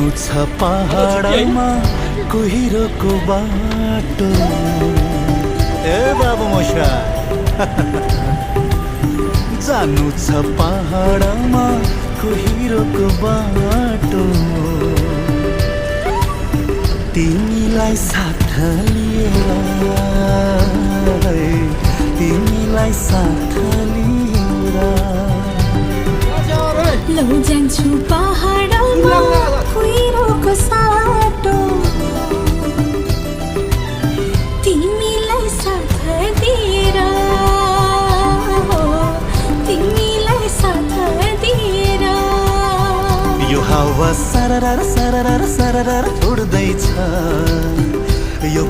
जानु छ पहाडमा कुहिरोको बाटो। ए बाबु मोसा जानु छ पहाडमा कुहिरोको बाटो। तिमीलाई साथ लिएर, तिमीलाई साथ लिएर लौ जान्छु पहाडमा कुहिरोको साटो। तिमीलाई साथ दिएर, तिमीलाई साथ दिएर यो हावा सरर सरर सरर उड्दैछ। यो